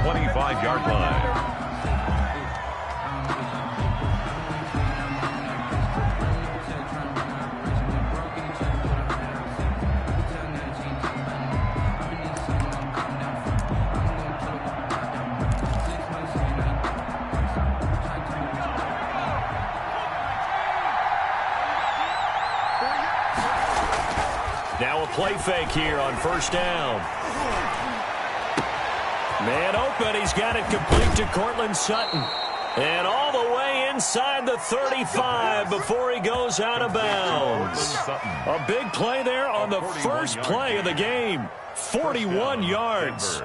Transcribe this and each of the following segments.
25-yard line. Now a play fake here on first down. Man open. He's got it complete to Cortland Sutton. And all the way inside the 35 before he goes out of bounds. A big play there on the first play of the game. 41 yards.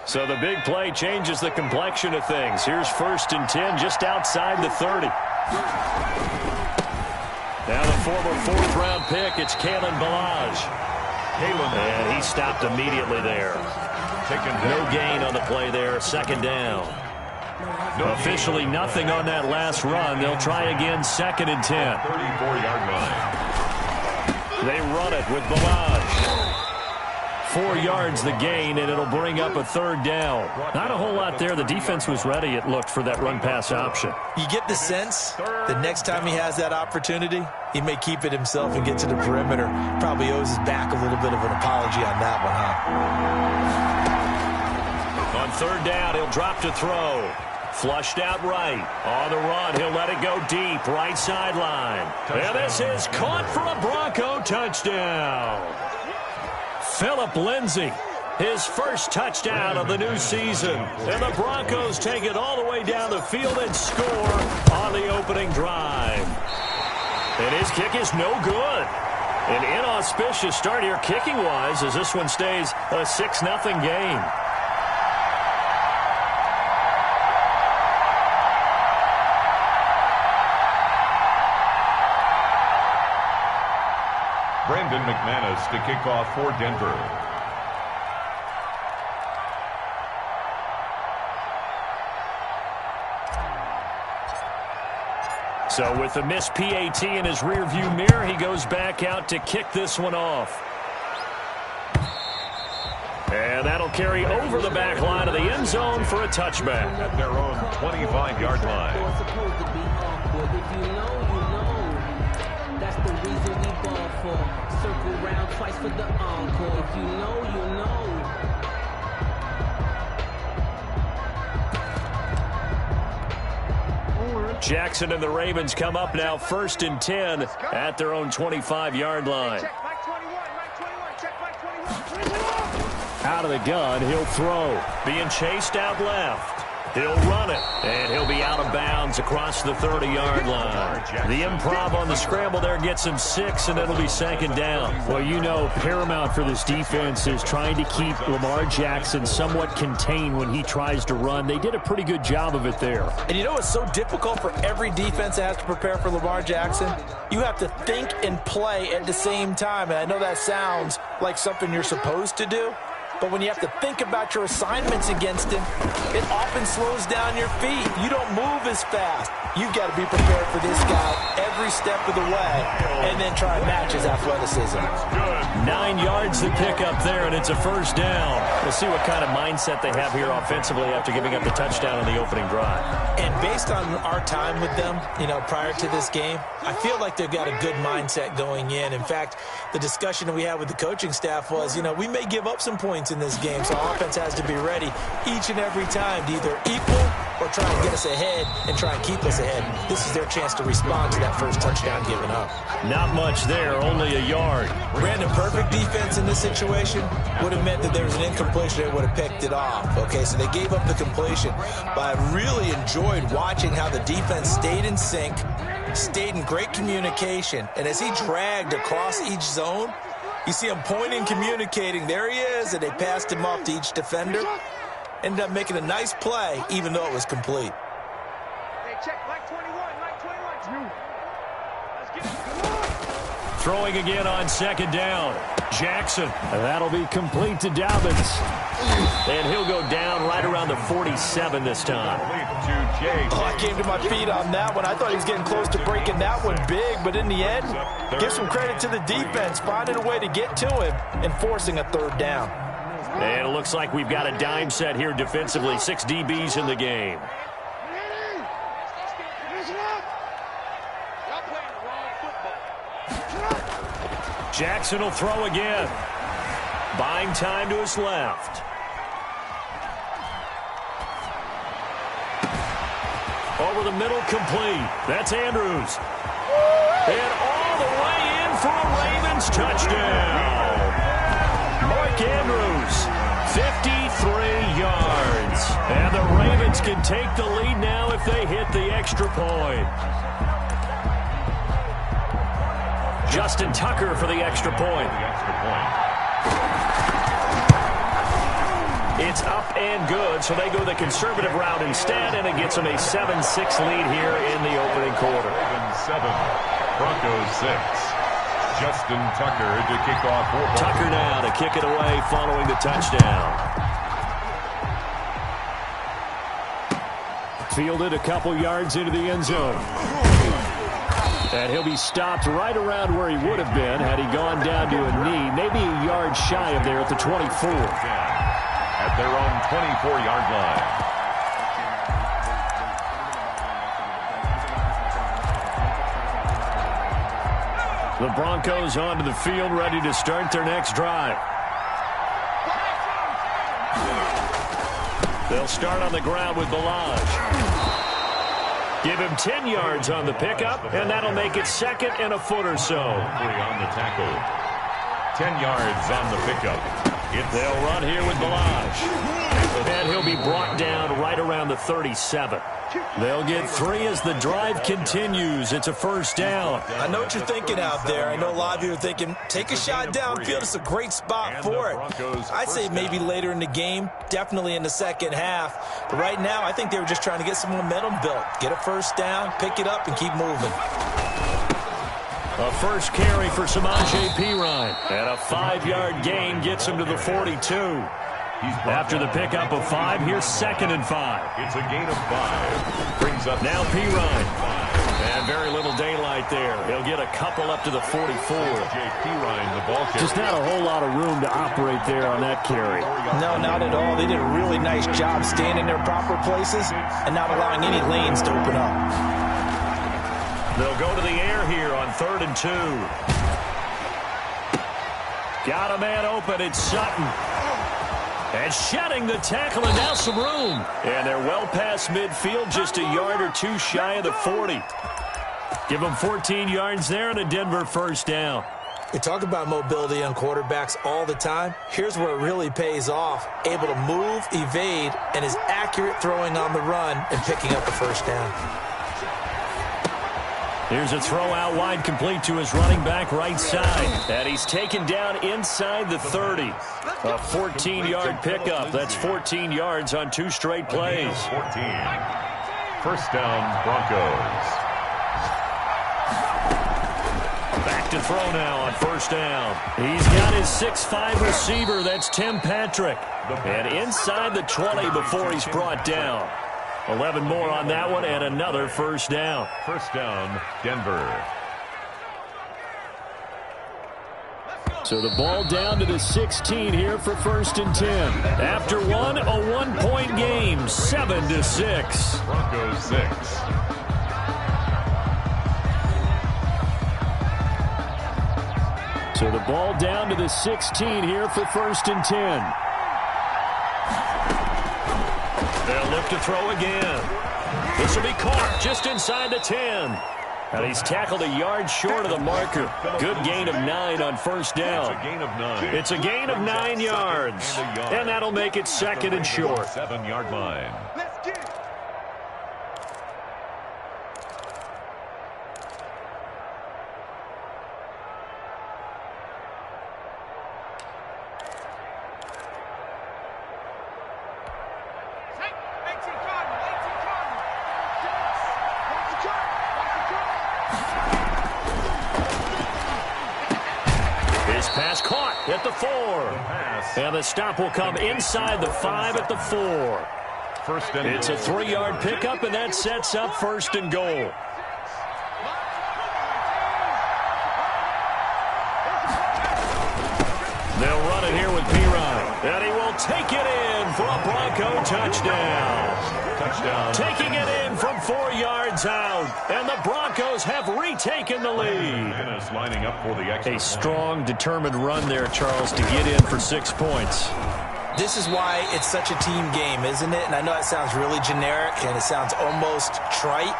So the big play changes the complexion of things. Here's 1st and 10 just outside the 30. Now the former 4th-round pick, it's Kalen Ballage. And he stopped immediately there. No gain on the play there, 2nd down. Officially nothing on that last run. They'll try again, 2nd and 10. 34-yard line. They run it with Ballage. 4 yards the gain, and it'll bring up a 3rd down. Not a whole lot there. The defense was ready, it looked, for that run-pass option. You get the sense that next time he has that opportunity, he may keep it himself and get to the perimeter. Probably owes his back a little bit of an apology on that one, huh? On 3rd down, he'll drop to throw. Flushed out right. On the run, he'll let it go deep. Right sideline. And this is caught for a Bronco touchdown. Phillip Lindsay, his first touchdown of the new season. And the Broncos take it all the way down the field and score on the opening drive. And his kick is no good. An inauspicious start here kicking-wise as this one stays a 6-0 game. Brandon McManus to kick off for Denver. So with the missed PAT in his rearview mirror, he goes back out to kick this one off. And that'll carry over the back line of the end zone for a touchback. At their own 25-yard line. That's the reason we ball for. Circle round twice for the encore. If you know, you know. Jackson and the Ravens come up now 1st and 10 at their own 25-yard line. Out of the gun, he'll throw. Being chased out left. He'll run it, and he'll be out of bounds across the 30-yard line. The improv on the scramble there gets him 6, and it'll be 2nd down. Well, you know, paramount for this defense is trying to keep Lamar Jackson somewhat contained when he tries to run. They did a pretty good job of it there. And you know what's so difficult for every defense that has to prepare for Lamar Jackson? You have to think and play at the same time. And I know that sounds like something you're supposed to do. But when you have to think about your assignments against him, it often slows down your feet. You don't move as fast. You've got to be prepared for this guy every step of the way and then try and match his athleticism. 9 yards to pick up there, and it's a 1st down. We'll see what kind of mindset they have here offensively after giving up the touchdown on the opening drive. And based on our time with them, you know, prior to this game, I feel like they've got a good mindset going in. In fact, the discussion that we had with the coaching staff was, you know, we may give up some points in this game, so offense has to be ready each and every time to either equal or try and get us ahead and try and keep us ahead. This is their chance to respond to that first touchdown given up. Not much there, only a yard. Brandon, perfect defense in this situation would have meant that there was an incompletion. They would have picked it off. Okay, so they gave up the completion. But I really enjoyed watching how the defense stayed in sync, stayed in great communication, and as he dragged across each zone, you see him pointing, communicating. There he is, and they passed him off to each defender. Ended up making a nice play, even though it was complete. Hey, check, Mike 21, Mike 21. Let's get it. Throwing again on 2nd down. Jackson. And that'll be complete to Dobbins. And he'll go down right around the 47 this time. I came to my feet on that one. I thought he was getting close to breaking that one big, but in the end, give some credit to the defense, finding a way to get to him and forcing a third down. And it looks like we've got a dime set here defensively. 6 DBs in the game. Jackson will throw again. Buying time to his left. Over the middle, complete. That's Andrews. And all the way in for a Ravens touchdown. Mark Andrews, 53 yards. And the Ravens can take the lead now if they hit the extra point. Justin Tucker for the extra point. It's up and good, so they go the conservative route instead, and it gets them a 7-6 lead here in the opening quarter. 7, Broncos 6. Justin Tucker to kick off. Tucker now to kick it away following the touchdown. Fielded a couple yards into the end zone. And he'll be stopped right around where he would have been had he gone down to a knee, maybe a yard shy of there at the 24. At their own 24-yard line. The Broncos onto the field, ready to start their next drive. They'll start on the ground with Ballage. Give him 10 yards on the pickup, and that'll make it second and a foot or so. 3 on the tackle. 10 yards on the pickup. They'll run here with Ballage. And he'll be brought down right around the 37. They'll get 3 as the drive continues. It's a first down. I know what you're thinking out there. I know a lot of you are thinking, take a shot downfield. It's a great spot for it. I'd say maybe later in the game, definitely in the second half. But right now, I think they were just trying to get some momentum built. Get a first down, pick it up, and keep moving. A first carry for Samaje Perine. And a 5-yard gain gets him to the 42. After the pickup of 5, here's 2nd and 5. It's a gain of 5. Brings up now Perine. And very little daylight there. He'll get a couple up to the 44. Perine, the ball carrier. Just not a whole lot of room to operate there on that carry. No, not at all. They did a really nice job staying in their proper places and not allowing any lanes to open up. They'll go to the air here on 3rd and 2. Got a man open. It's Sutton. And shedding the tackle, and now some room. And they're well past midfield, just a yard or 2 shy of the 40. Give them 14 yards there and a Denver first down. We talk about mobility on quarterbacks all the time. Here's where it really pays off. Able to move, evade, and is accurate throwing on the run and picking up the first down. Here's a throw out wide, complete to his running back right side. And he's taken down inside the 30. A 14-yard pickup. That's 14 yards on 2 straight plays. 14. First down, Broncos. Back to throw now on first down. He's got his 6'5 receiver. That's Tim Patrick. And inside the 20 before he's brought down. 11 more on that one and another first down. First down, Denver. So the ball down to the 16 here for 1st and 10. After one, a 1-point game, 7-6. Broncos 6. So the ball down to the 16 here for 1st and 10. They'll look to throw again. This will be caught just inside the 10. And he's tackled a yard short of the marker. Good gain of 9 on first down. It's a gain of 9. It's a gain of 9 yards. And that'll make it 2nd and short. 7-yard line. Let's get it. Pass caught at the 4. And the stop will come inside the 5 at the 4. It's a 3-yard pickup, and that sets up 1st and goal. They'll run it here with P-Ryan. And he will take it in for a Bronco touchdown. Taking it in from 4 yards out. And the Broncos have retaken the lead. Lining up for the a strong, determined run there, Charles, to get in for 6 points. This is why it's such a team game, isn't it? And I know it sounds really generic and it sounds almost trite,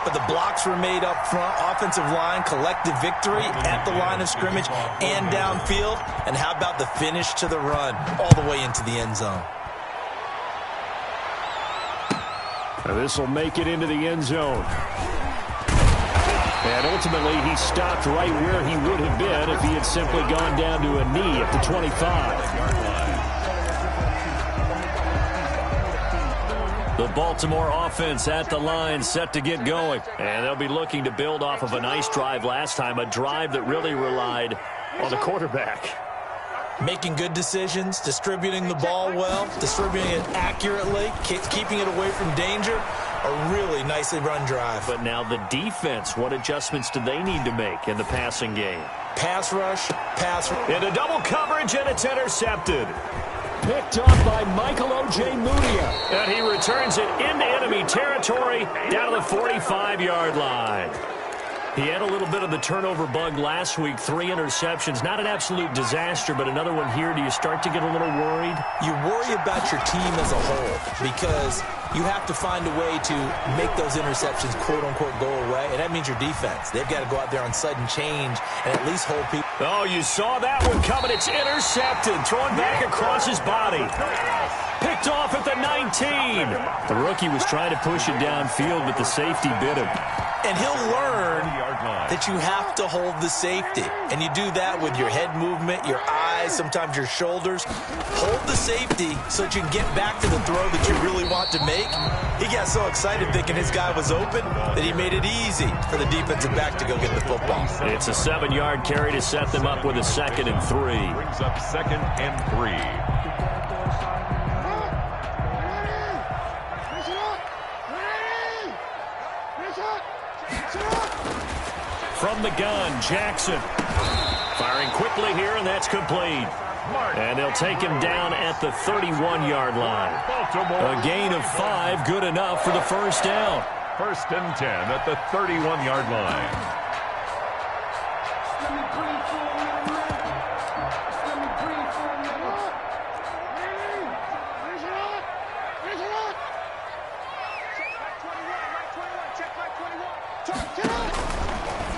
but the blocks were made up front, offensive line, collective victory at the line of scrimmage and downfield. And how about the finish to the run all the way into the end zone? This will make it into the end zone. And ultimately, he stopped right where he would have been if he had simply gone down to a knee at the 25. The Baltimore offense at the line, set to get going. And they'll be looking to build off of a nice drive last time, a drive that really relied on the quarterback. Making good decisions, distributing the ball well, distributing it accurately, keeping it away from danger. A really nicely run drive. But now the defense, what adjustments do they need to make in the passing game? Pass rush. Into double coverage, and it's intercepted. Picked off by Michael O.J. Mudia. And he returns it into enemy territory down to the 45-yard line. He had a little bit of the turnover bug last week, 3 interceptions. Not an absolute disaster, but another one here. Do you start to get a little worried? You worry about your team as a whole because you have to find a way to make those interceptions, quote-unquote, go away, and that means your defense. They've got to go out there on sudden change and at least hold people. Oh, you saw that one coming. It's intercepted, thrown back across his body. Picked off at the 19. The rookie was trying to push it downfield, but the safety bit him. And he'll learn that you have to hold the safety. And you do that with your head movement, your eyes, sometimes your shoulders. Hold the safety so that you can get back to the throw that you really want to make. He got so excited thinking his guy was open that he made it easy for the defensive back to go get the football. It's a 7-yard carry to set them up with a 2nd and 3. Brings up 2nd and 3. From the gun, Jackson. Firing quickly here, and that's complete. And they'll take him down at the 31-yard line. A gain of 5, good enough for the first down. 1st and 10 at the 31-yard line.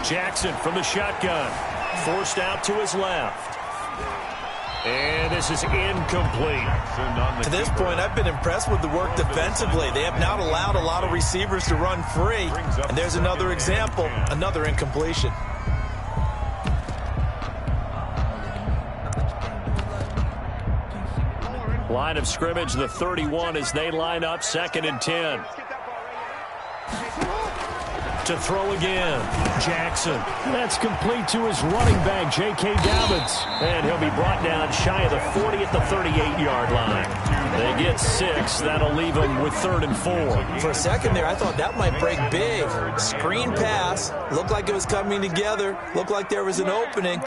Jackson from the shotgun. Forced out to his left. And this is incomplete. To this point, I've been impressed with the work defensively. They have not allowed a lot of receivers to run free. And there's another example, another incompletion. Line of scrimmage, the 31 as they line up, 2nd and 10. To throw again, Jackson. That's complete to his running back, J.K. Dobbins. And he'll be brought down shy of the 40 at the 38-yard line. They get 6. That'll leave them with 3rd and 4. For a second there, I thought that might break big. Screen pass. Looked like it was coming together. Looked like there was an opening.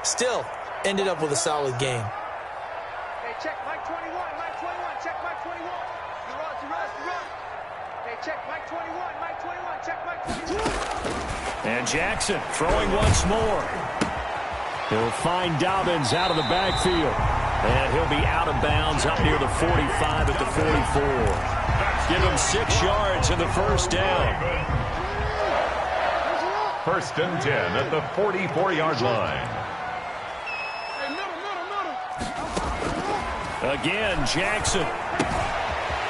Still, ended up with a solid game. Hey, check Mike 21, Mike 21, check Mike 21. You run. Hey, check Mike 21, Mike 21, check Mike 21. And Jackson throwing once more. He'll find Dobbins out of the backfield. And he'll be out of bounds up near the 45 at the 44. Give him 6 yards in the first down. 1st and 10 at the 44-yard line. Again, Jackson.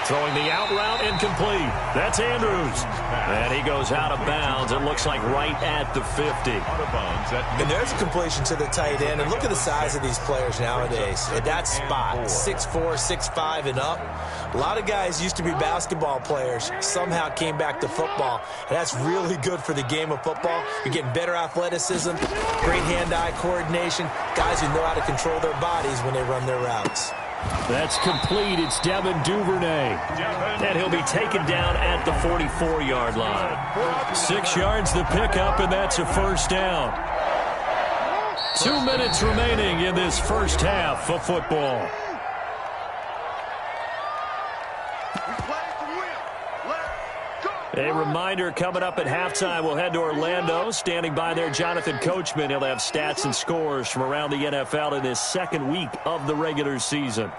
Throwing the out route incomplete. That's Andrews. And he goes out of bounds. It looks like right at the 50. And there's a completion to the tight end. And look at the size of these players nowadays. At that spot, 6'4", 6'5", and up. A lot of guys used to be basketball players, somehow came back to football. And that's really good for the game of football. You're getting better athleticism, great hand-eye coordination, guys who know how to control their bodies when they run their routes. That's complete. It's Devin Duvernay. And he'll be taken down at the 44-yard line. 6 yards the pickup, and that's a first down. 2 minutes remaining in this first half of football. A reminder, coming up at halftime, we'll head to Orlando. Standing by there, Jonathan Coachman. He'll have stats and scores from around the NFL in this second week of the regular season.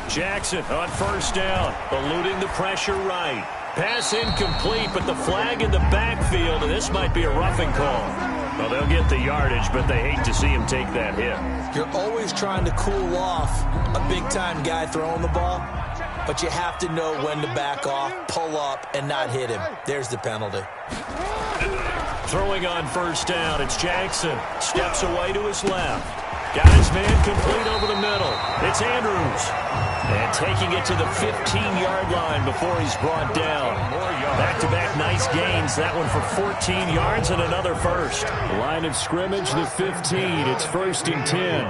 Jackson on first down, eluding the pressure right. Pass incomplete, but the flag in the backfield, and this might be a roughing call. Well, they'll get the yardage, but they hate to see him take that hit. You're always trying to cool off a big-time guy throwing the ball, but you have to know when to back off, pull up, and not hit him. There's the penalty. Throwing on first down, it's Jackson. Steps away to his left. Got his man complete over the middle. It's Andrews. And taking it to the 15-yard line before he's brought down. Back-to-back nice gains. That one for 14 yards and another first. Line of scrimmage, the 15. It's 1st and 10.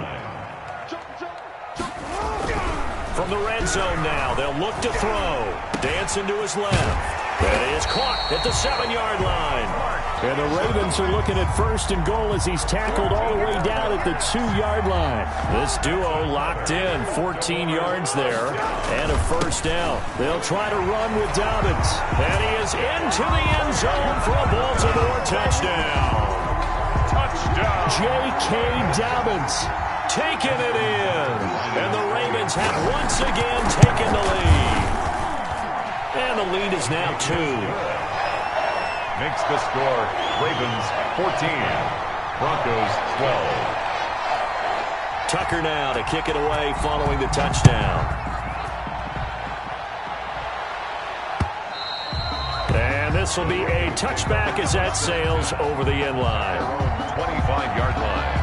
From the red zone now, they'll look to throw. Dancing to his left. That is caught at the 7-yard line. And the Ravens are looking at 1st and goal as he's tackled all the way down at the 2-yard line. This duo locked in, 14 yards there, and a first down. They'll try to run with Dobbins. And he is into the end zone for a Baltimore touchdown. Touchdown. J.K. Dobbins. Taking it in. And the Ravens have once again taken the lead. And the lead is now 2. Makes the score Ravens 14, Broncos 12. Tucker now to kick it away following the touchdown. And this will be a touchback as that sails over the end line. 25-yard line.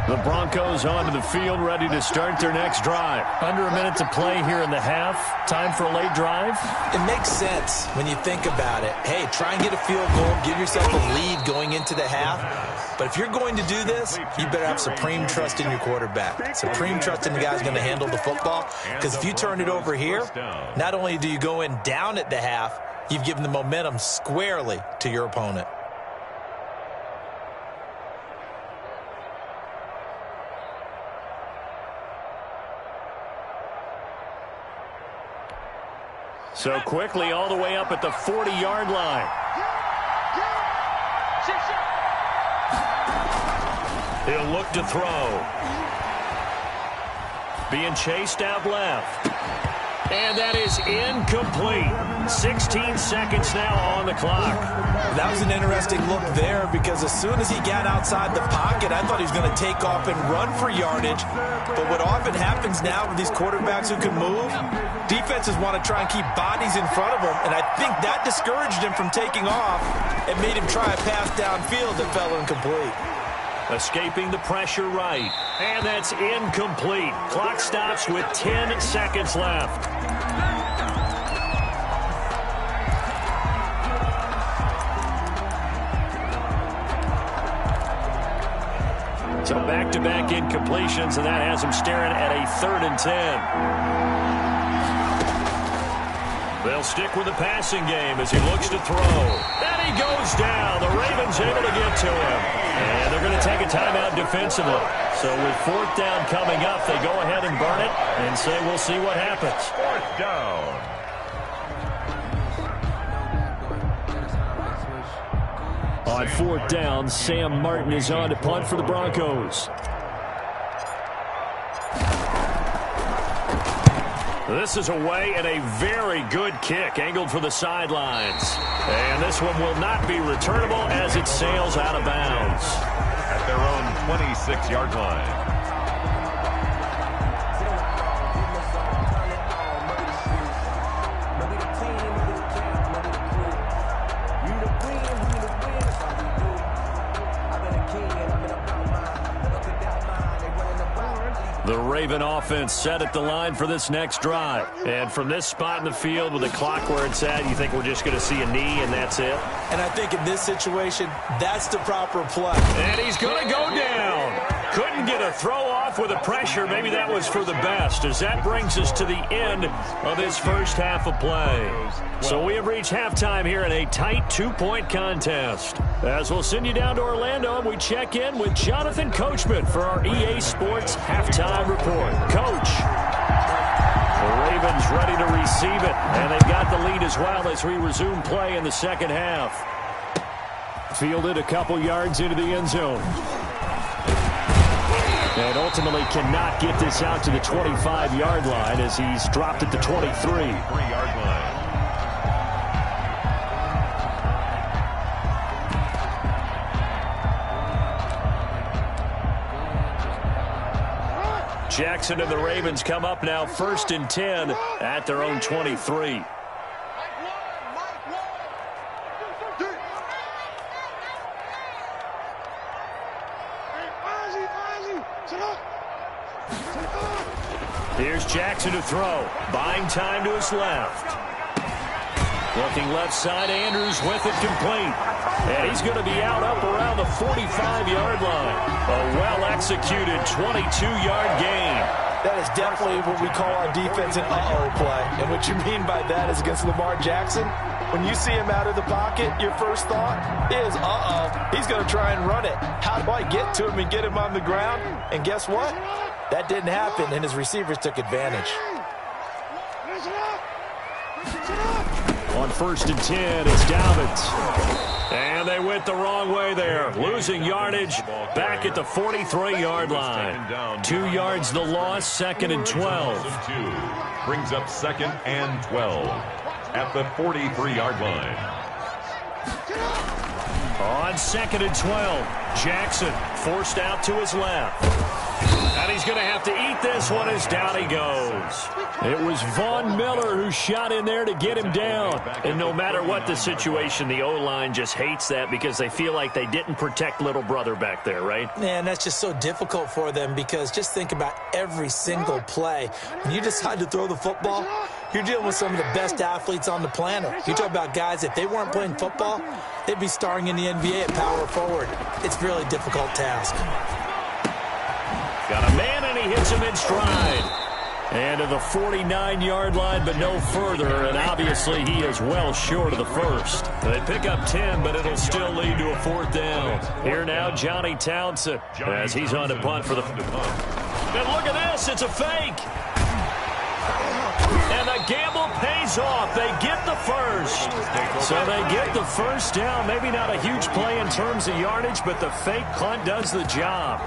The Broncos onto the field, ready to start their next drive. Under a minute to play here in the half. Time for a late drive. It makes sense when you think about it. Hey, try and get a field goal. Give yourself a lead going into the half. But if you're going to do this, you better have supreme trust in your quarterback. Supreme trust in the guy who's going to handle the football. Because if you turn it over here, not only do you go in down at the half, you've given the momentum squarely to your opponent. So quickly all the way up at the 40-yard line. He'll look to throw. Being chased out left. And that is incomplete. 16 seconds now on the clock. That was an interesting look there because as soon as he got outside the pocket, I thought he was going to take off and run for yardage. But what often happens now with these quarterbacks who can move, defenses want to try and keep bodies in front of them, and I think that discouraged him from taking off and made him try a pass downfield that fell incomplete. Escaping the pressure right, and that's incomplete. Clock stops with 10 seconds left. So back-to-back incompletions, and that has him staring at a 3rd and 10. They'll stick with the passing game as he looks to throw. And he goes down. The Ravens able to get to him. And they're going to take a timeout defensively. So with 4th down coming up, they go ahead and burn it and say we'll see what happens. 4th down. On 4th down, Sam Martin is on to punt for the Broncos. This is away and a very good kick angled for the sidelines. And this one will not be returnable as it sails out of bounds. At their own 26-yard line. The Raven offense set at the line for this next drive. And from this spot in the field with the clock where it's at, you think we're just going to see a knee and that's it? And I think in this situation, that's the proper play. And he's going to go down. Couldn't get a throw off with the pressure. Maybe that was for the best, as that brings us to the end of this first half of play. So we have reached halftime here in a tight 2-point contest. As we'll send you down to Orlando, and we check in with Jonathan Coachman for our EA Sports Halftime Report. Coach, the Ravens ready to receive it, and they've got the lead as well as we resume play in the second half. Fielded a couple yards into the end zone. And ultimately cannot get this out to the 25-yard line as he's dropped at the 23-yard line. Jackson and the Ravens come up now 1st and 10 at their own 23. Here's Jackson to throw. Buying time to his left. Looking left side, Andrews with it complete. And he's going to be out up around the 45-yard line. A well-executed 22-yard gain. That is definitely what we call on defense an uh-oh play. And what you mean by that is against Lamar Jackson, when you see him out of the pocket, your first thought is, uh-oh, he's going to try and run it. How do I get to him and get him on the ground? And guess what? That didn't happen, and his receivers took advantage. On 1st and 10, it's Dobbins. And they went the wrong way there. Losing yardage back at the 43-yard line. 2 yards the loss, 2nd and 12. Brings up 2nd and 12 at the 43-yard line. On 2nd and 12, Jackson forced out to his left. And he's going to have to eat this one as down he goes. It was Von Miller who shot in there to get him down. And no matter what the situation, the O-line just hates that because they feel like they didn't protect little brother back there, right? Man, that's just so difficult for them because just think about every single play. When you decide to throw the football, you're dealing with some of the best athletes on the planet. You talk about guys, if they weren't playing football, they'd be starring in the NBA at power forward. It's a really difficult task. Got a man, and he hits him in stride. And to the 49-yard line, but no further. And obviously, he is well short of the first. They pick up 10, but it'll still lead to a 4th down. Here now, Johnny Townsend, as he's on to punt for the... And look at this, it's a fake. And the gamble pays off. They get the first. So they get the first down. Maybe not a huge play in terms of yardage, but the fake punt does the job.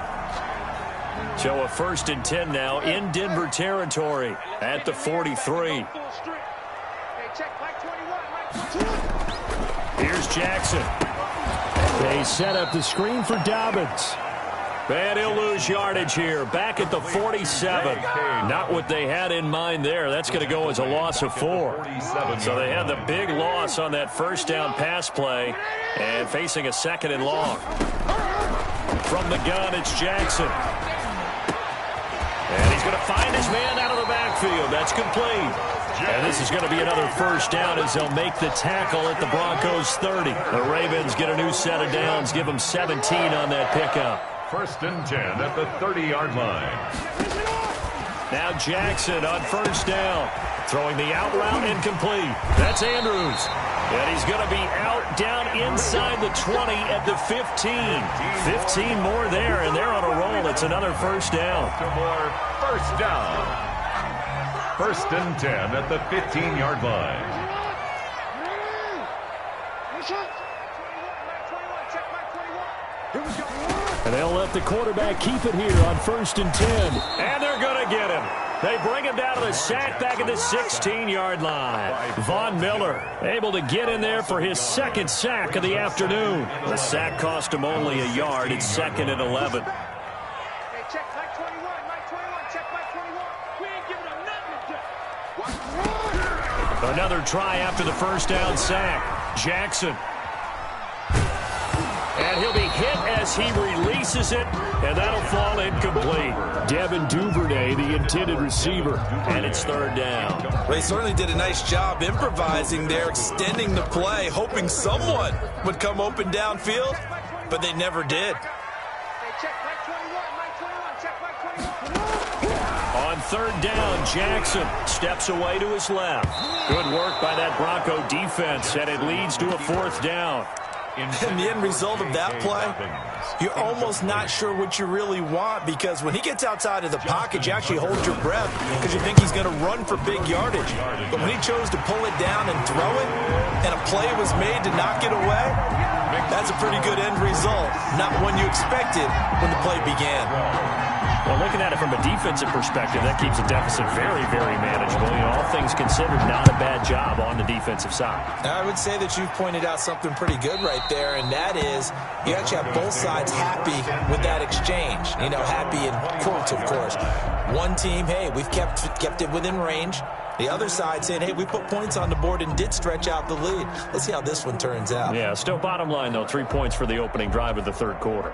So a 1st and 10 now in Denver territory at the 43. Here's Jackson. They set up the screen for Dobbins. And he'll lose yardage here. Back at the 47. Not what they had in mind there. That's going to go as a loss of 4. So they had the big loss on that first down pass play. And facing a 2nd and long. From the gun, it's Jackson. And he's going to find his man out of the backfield. That's complete. And this is going to be another first down as they'll make the tackle at the Broncos 30. The Ravens get a new set of downs, give them 17 on that pickup. 1st and 10 at the 30-yard line. Now Jackson on 1st down. Throwing the out route incomplete. That's Andrews. And he's going to be out down inside the 20 at the 15. 15 more there, and they're on a roll. It's another first down. Two more first down. First and 10 at the 15-yard line. And they'll let the quarterback keep it here on first and 10. And they're going to get him. They bring him down to the sack back at the 16-yard line. Von Miller able to get in there for his second sack of the afternoon. The sack cost him only a yard. It's second and 11. Hey, check Mike 21, Mike 21, check Mike 21. We ain't giving him nothing to check. Another try after the first down sack. Jackson. And he'll be hit as he releases it, and that'll fall incomplete. Devin Duvernay, the intended receiver, and it's third down. Well, he certainly did a nice job improvising there, extending the play, hoping someone would come open downfield, but they never did. Hey, check Mike 21, Mike 21, check Mike 21. On third down, Jackson steps away to his left. Good work by that Bronco defense, and it leads to a fourth down. And the end result of that play, you're almost not sure what you really want, because when he gets outside of the pocket, you actually hold your breath because you think he's going to run for big yardage. But when he chose to pull it down and throw it, and a play was made to knock it away, that's a pretty good end result. Not one you expected when the play began. Well, looking at it from a defensive perspective, that keeps the deficit very, very manageable. You know, all things considered, not a bad job on the defensive side. I would say that you've pointed out something pretty good right there, and that is you actually have both sides happy with that exchange. You know, happy in quotes, of course. One team, hey, we've kept it within range. The other side saying, hey, we put points on the board and did stretch out the lead. Let's see how this one turns out. Yeah, still bottom line, though, 3 points for the opening drive of the third quarter.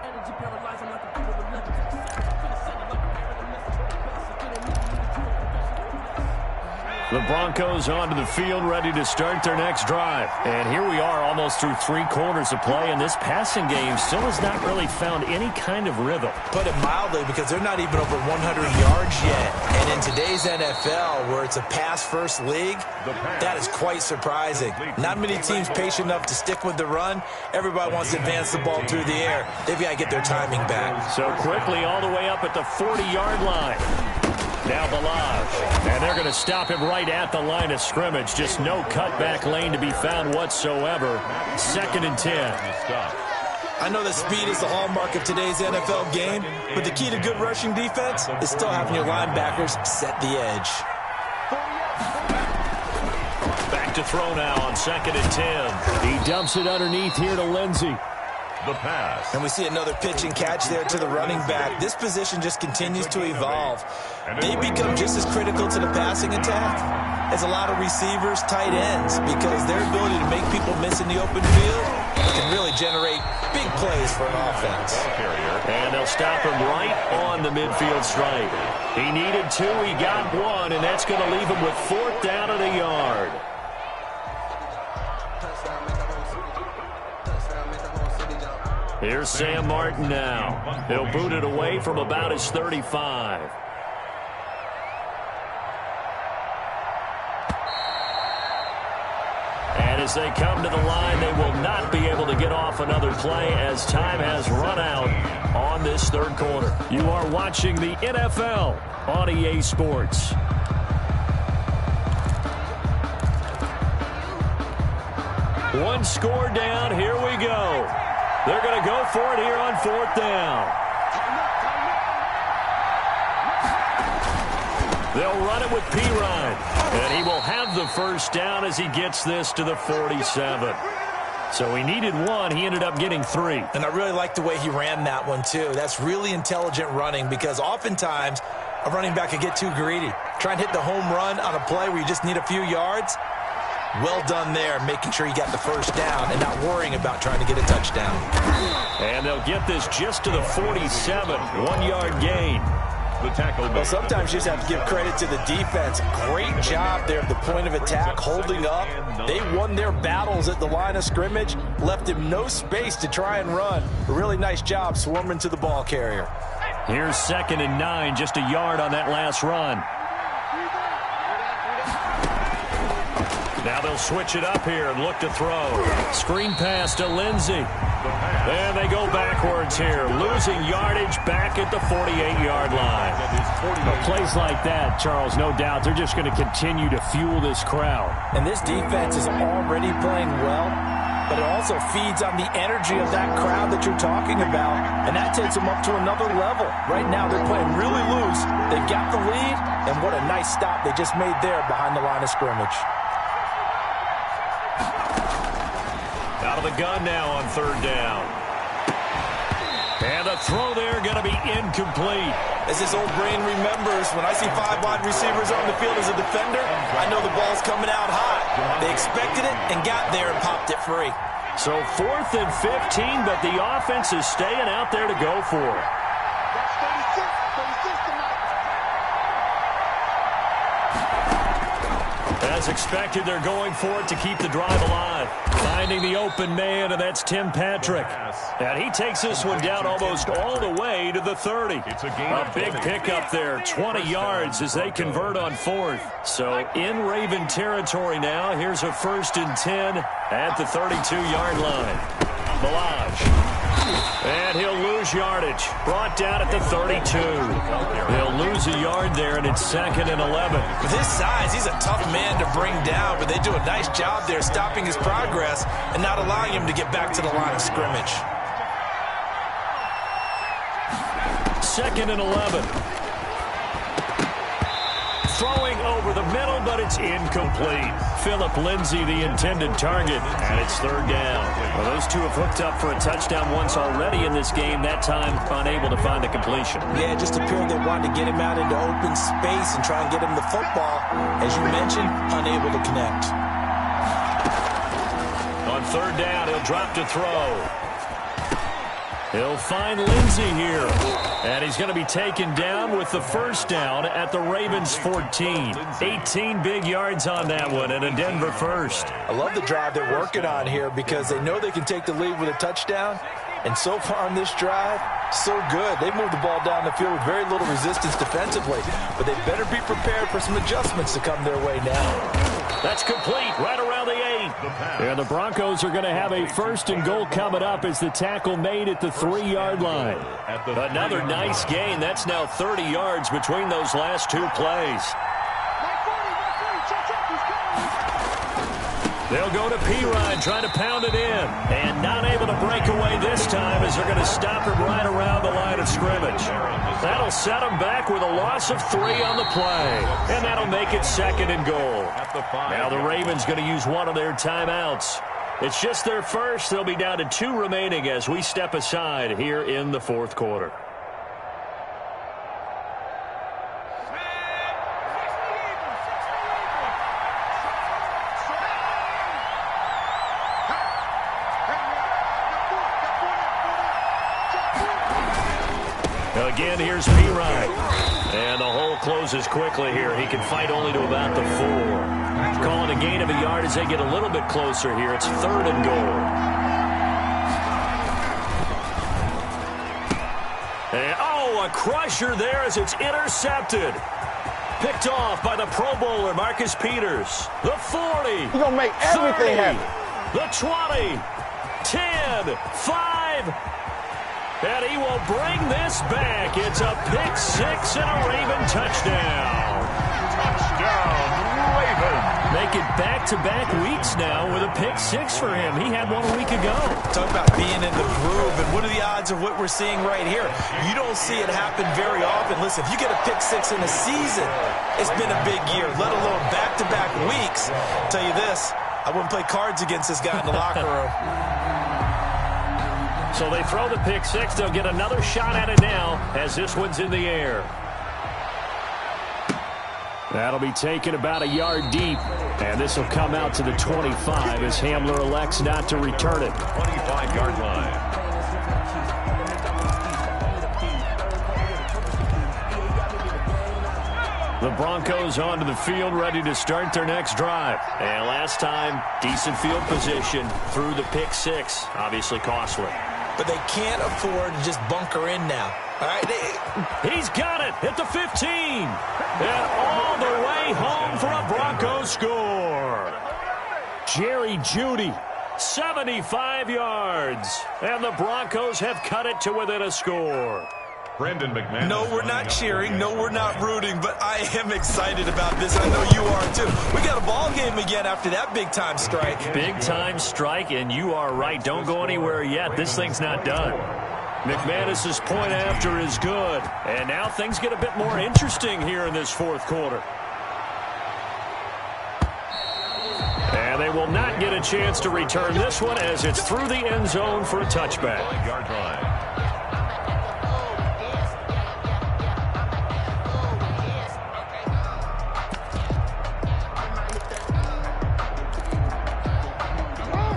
The Broncos onto the field, ready to start their next drive. And here we are almost through 3 quarters of play, and this passing game still has not really found any kind of rhythm. Put it mildly, because they're not even over 100 yards yet. And in today's NFL, where it's a pass-first league, that is quite surprising. Not many teams patient enough to stick with the run. Everybody wants to advance the ball through the air. They've got to get their timing back. So quickly all the way up at the 40-yard line. Now Balaj, and they're going to stop him right at the line of scrimmage. Just no cutback lane to be found whatsoever. Second and 10. I know that speed is the hallmark of today's NFL game, but the key to good rushing defense is still having your linebackers set the edge. Back to throw now on second and 10. He dumps it underneath here to Lindsey. The pass. And we see another pitch and catch there to the running back. This position just continues to evolve. They become just as critical to the passing attack as a lot of receivers, tight ends, because their ability to make people miss in the open field can really generate big plays for an offense. And they'll stop him right on the midfield stripe. He needed 2, he got 1, and that's going to leave him with 4th down at a yard. Here's Sam Martin now. He'll boot it away from about his 35. And as they come to the line, they will not be able to get off another play as time has run out on this third quarter. You are watching the NFL on EA Sports. One score down. Here we go. They're going to go for it here on 4th down. They'll run it with Pirine. And he will have the first down as he gets this to the 47. So he needed 1. He ended up getting 3. And I really like the way he ran that one, too. That's really intelligent running, because oftentimes a running back could get too greedy. Try and hit the home run on a play where you just need a few yards. Well done there, making sure you got the first down and not worrying about trying to get a touchdown. And they'll get this just to the 47, 1-yard gain. The tackle. Well, sometimes you just have to give credit to the defense. Great job there at the point of attack, holding up. They won their battles at the line of scrimmage, left him no space to try and run. A really nice job swarming to the ball carrier. Here's 2nd and 9, just a yard on that last run. Now they'll switch it up here and look to throw. Screen pass to Lindsey. And they go backwards here, losing yardage back at the 48-yard line. Plays like that, Charles, no doubt, they're just going to continue to fuel this crowd. And this defense is already playing well, but it also feeds on the energy of that crowd that you're talking about, and that takes them up to another level. Right now, they're playing really loose. They've got the lead, and what a nice stop they just made there behind the line of scrimmage. Out of the gun now on third down. And the throw there going to be incomplete. As this old brain remembers, when I see 5 wide receivers on the field as a defender, I know the ball's coming out hot. They expected it and got there and popped it free. So 4th and 15, but the offense is staying out there to go for it. As expected, they're going for it to keep the drive alive. Finding the open man, and that's Tim Patrick. And he takes this one down almost all the way to the 30. A big pickup there, 20 yards as they convert on 4th. So in Raven territory now, here's a 1st and 10 at the 32-yard line. Milage. And he'll lose yardage. Brought down at the 32. He'll lose a yard there, and it's 2nd and 11. With his size, he's a tough man to bring down, but they do a nice job there stopping his progress and not allowing him to get back to the line of scrimmage. 2nd and 11. Throwing over the middle, but it's incomplete. Philip Lindsay, the intended target, and it's 3rd down. Well, those two have hooked up for a touchdown once already in this game, that time unable to find the completion. Yeah, it just appeared they wanted to get him out into open space and try and get him the football. As you mentioned, unable to connect. On 3rd down, he'll drop to throw. He'll find Lindsey here. And he's going to be taken down with the 1st down at the Ravens 14. 18 big yards on that one, and a Denver 1st. I love the drive they're working on here because they know they can take the lead with a touchdown. And so far on this drive, so good. They moved the ball down the field with very little resistance defensively. But they better be prepared for some adjustments to come their way now. That's complete, right around the 8. And the Broncos are going to have a 1st and goal coming up as the tackle made at the 3-yard line. Another nice gain. That's now 30 yards between those last 2 plays. They'll go to Pirine, trying to pound it in. And not able to break away this time as they're going to stop him right around the line of scrimmage. That'll set him back with a loss of 3 on the play. And that'll make it 2nd and goal. Now the Ravens going to use one of their timeouts. It's just their first. They'll be down to 2 remaining as we step aside here in the 4th quarter. Again, here's Pirine. And the hole closes quickly here. He can fight only to about the 4. Calling a gain of a yard as they get a little bit closer here. It's 3rd and goal. And, oh, a crusher there as it's intercepted. Picked off by the Pro Bowler, Marcus Peters. The 40. You're going to make everything 30, happen. the 20, 10, 5. And he will bring this back. It's a pick 6 and a Raven touchdown. Touchdown, Raven. Make it back-to-back weeks now with a pick 6 for him. He had one a week ago. Talk about being in the groove, and what are the odds of what we're seeing right here? You don't see it happen very often. Listen, if you get a pick 6 in a season, it's been a big year, let alone back-to-back weeks. I'll tell you this, I wouldn't play cards against this guy in the locker room. So they throw the pick 6. They'll get another shot at it now as this one's in the air. That'll be taken about a yard deep. And this will come out to the 25 as Hamler elects not to return it. 25-yard line. The Broncos onto the field, ready to start their next drive. And last time, decent field position through the pick 6. Obviously costly. But they can't afford to just bunker in now. All right, he's got it at the 15. And all the way home for a Broncos score. Jerry Jeudy. 75 yards. And the Broncos have cut it to within a score. Brendan McManus. No, we're not cheering. No, we're not rooting. But I am excited about this. I know you are, too. We got a ball game again after that big-time strike. Big-time strike, and you are right. Don't go anywhere yet. This thing's not done. McManus's point after is good. And now things get a bit more interesting here in this fourth quarter. And they will not get a chance to return this one as it's through the end zone for a touchback. 5-yard line.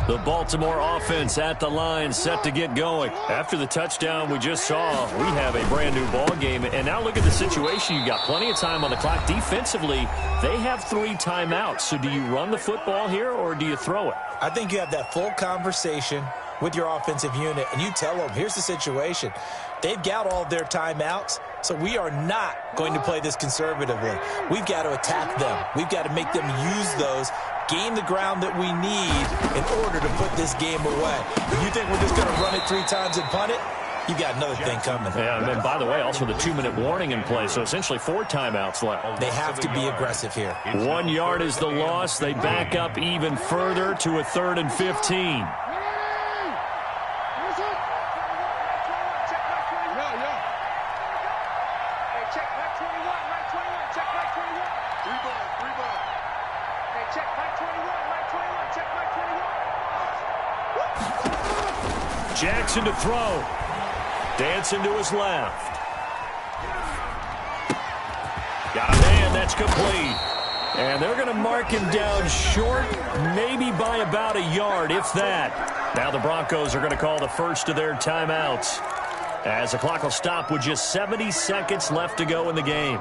The Baltimore offense at the line, set to get going. After the touchdown we just saw, we have a brand new ball game. And now look at the situation. You got plenty of time on the clock. Defensively, they have 3 timeouts. So do you run the football here or do you throw it? I think you have that full conversation with your offensive unit, and you tell them, here's the situation. They've got all of their timeouts, so we are not going to play this conservatively. We've got to attack them. We've got to make them use those, gain the ground that we need in order to put this game away. If you think we're just going to run it 3 times and punt it, you got another thing coming. Yeah, and then, by the way, also the 2-minute warning in play, so essentially 4 timeouts left. They have to be aggressive here. 1 yard is the loss. They back up even further to a 3rd and 15. Jackson to throw. Dancing to his left. Got a man, that's complete. And they're going to mark him down short, maybe by about a yard, if that. Now the Broncos are going to call the first of their timeouts, as the clock will stop with just 70 seconds left to go in the game.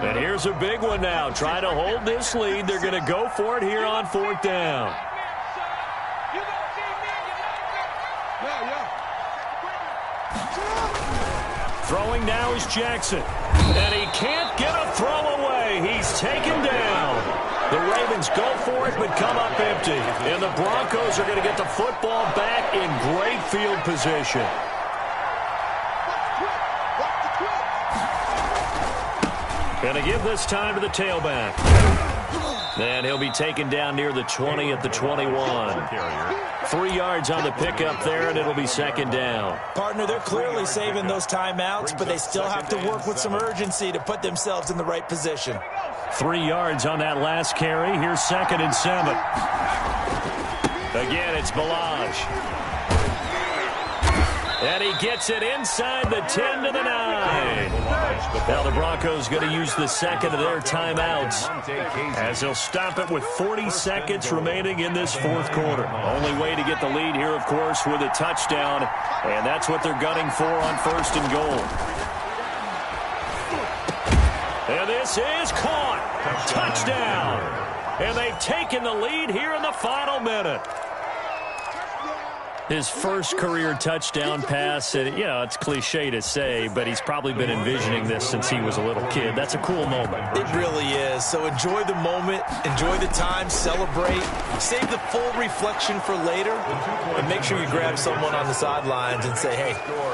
And here's a big one now. Try to hold this lead. They're going to go for it here on 4th down. Throwing now is Jackson. And he can't get a throw away. He's taken down. The Ravens go for it but come up empty. And the Broncos are going to get the football back in great field position. Going to give this time to the tailback. And he'll be taken down near the 20 at the 21. 3 yards on the pickup there, and it'll be 2nd down. Partner, they're clearly saving those timeouts, but they still have to work with some urgency to put themselves in the right position. 3 yards on that last carry. Here's 2nd and 7. Again, it's Ballage. And he gets it inside the 10 to the 9. Now the Broncos going to use the 2nd of their timeouts, as they'll stop it with 40 seconds remaining in this 4th quarter. Only way to get the lead here, of course, with a touchdown, and that's what they're gunning for on 1st and goal. And this is caught. Touchdown. And they've taken the lead here in the final minute. His first career touchdown pass, and, you know, it's cliche to say, but he's probably been envisioning this since he was a little kid. That's a cool moment. It really is. So enjoy the moment, enjoy the time, celebrate, save the full reflection for later, and make sure you grab someone on the sidelines and say, hey,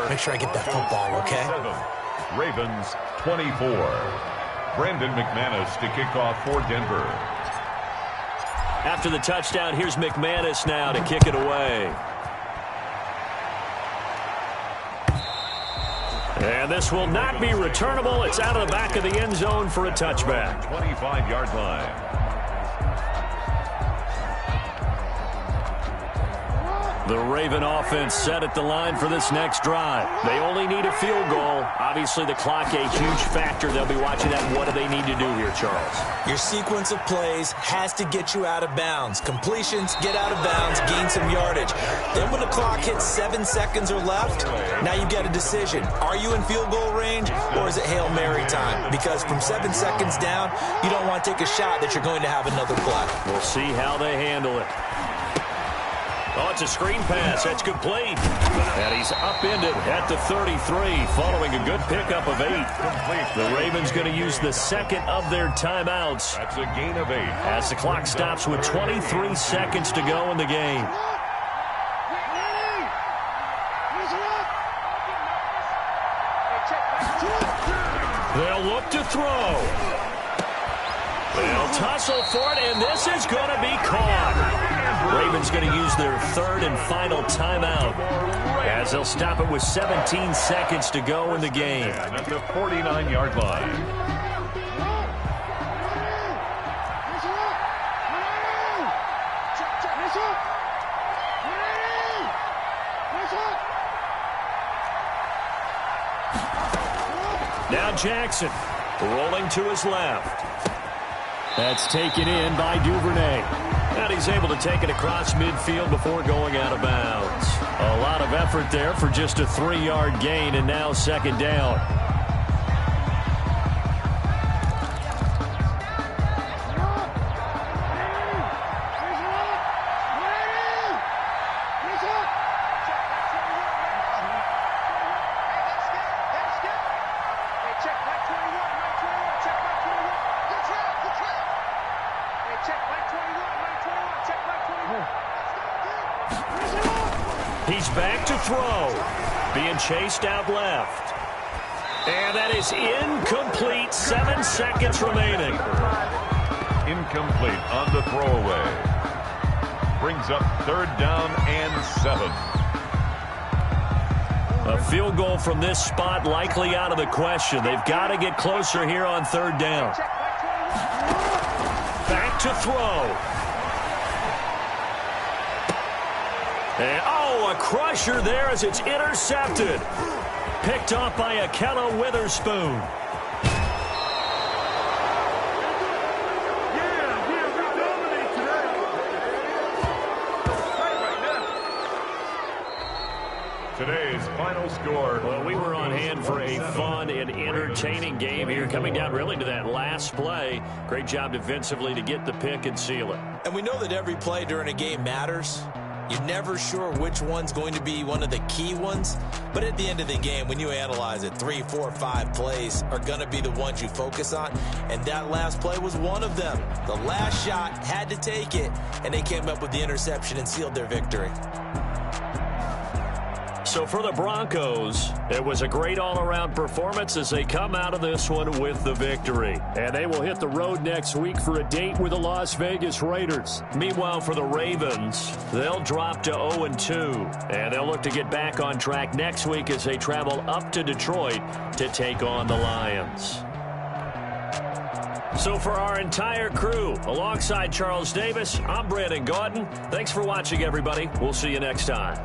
make sure I get that football, okay? Ravens 24. Brendan McManus to kick off for Denver. After the touchdown, here's McManus now to kick it away. And this will not be returnable. It's out of the back of the end zone for a touchback. 25-yard line. The Raven offense set at the line for this next drive. They only need a field goal. Obviously, the clock a huge factor. They'll be watching that. What do they need to do here, Charles? Your sequence of plays has to get you out of bounds. Completions, get out of bounds, gain some yardage. Then when the clock hits 7 seconds or left, now you've got a decision. Are you in field goal range, or is it Hail Mary time? Because from 7 seconds down, you don't want to take a shot that you're going to have another play. We'll see how they handle it. Oh, it's a screen pass. That's complete. And he's upended at the 33 following a good pickup of 8. The Ravens going to use the second of their timeouts. That's a gain of 8. As the clock stops with 23 seconds to go in the game. They'll look to throw. They'll tussle for it, and this is going to be caught. Ravens going to use their third and final timeout as they'll stop it with 17 seconds to go in the game. And at the 49-yard line. Now Jackson rolling to his left. That's taken in by Duvernay. And he's able to take it across midfield before going out of bounds. A lot of effort there for just a 3-yard gain, and now second down. He's back to throw. Being chased out left. And that is incomplete. 7 seconds remaining. Incomplete on the throwaway. Brings up third down and 7. A field goal from this spot likely out of the question. They've got to get closer here on third down. Back to throw. And, a crusher there as it's intercepted. Picked off by Akella Witherspoon. Today's final score. Well, we were on hand for a fun and entertaining game here, coming down really to that last play. Great job defensively to get the pick and seal it. And we know that every play during a game matters. You're never sure which one's going to be one of the key ones. But at the end of the game, when you analyze it, 3, 4, 5 plays are going to be the ones you focus on. And that last play was one of them. The last shot had to take it, and they came up with the interception and sealed their victory. So for the Broncos, it was a great all-around performance as they come out of this one with the victory. And they will hit the road next week for a date with the Las Vegas Raiders. Meanwhile, for the Ravens, they'll drop to 0-2. And they'll look to get back on track next week as they travel up to Detroit to take on the Lions. So for our entire crew, alongside Charles Davis, I'm Brandon Gaudin. Thanks for watching, everybody. We'll see you next time.